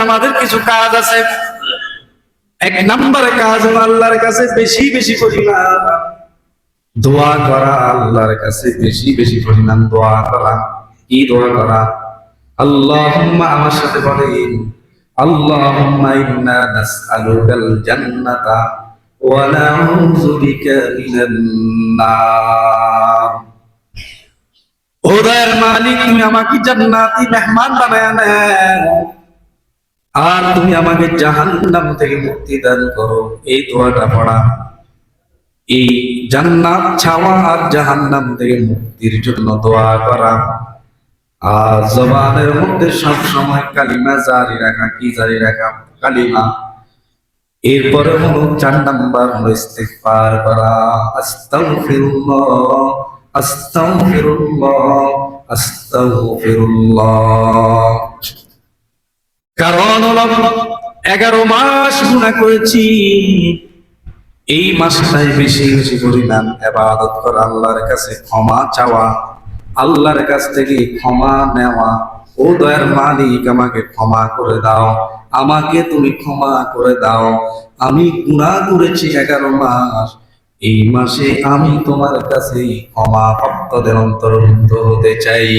আমাদের কিছু কাজ আছে। এক নম্বরে কাজ হলো আল্লাহর কাছে বেশি বেশি পরিমাণ দোয়া করা, আল্লাহর কাছে বেশি বেশি পরিমাণ দোয়া করা। কি দোয়া করা? আল্লাহুম্মা, আমার সাথে বলেন, আল্লাহুম্মা ইন্না নাসআলুকাল জান্নাতা ওয়া নাউযু বিকা মিনান নার। ও দয়ার মালিক, তুমি আমাকে জান্নাতি মেহমান বানায় নাও, আর তুমি আমাকে জাহান্নাম থেকে মুক্তি দান করো। এই দোয়াটা পড়া, এই জান্নাত ছাওয়া আর জাহান্নাম থেকে মুক্তির জন্য দোয়া করা। আর জবানের মধ্যে সব সময় কালিমা জারি রাখা। কি জারি রাখা? কালিমা। এরপরে হলো 4 নাম্বার হলো ইস্তিগফার করা। আস্তাগফিরুল্লাহ, আস্তাগফিরুল্লাহ, আস্তাগফিরুল্লাহ। কারণ হলো 11 মাস গুনাহ করেছি, এই মাসটাই বেশি বেশি পরিমাণ ইবাদত করা, আল্লাহর কাছে ক্ষমা চাওয়া, আল্লাহর কাছ থেকে ক্ষমা নেওয়া। ও দয়ার মালিক, আমাকে ক্ষমা করে দাও, আমাকে তুমি ক্ষমা করে দাও। আমি গুনাহ করেছি 11 মাস, এই মাসে আমি তোমার কাছে ক্ষমা প্রাপ্তদের অন্তর্ভুক্ত হতে চাই।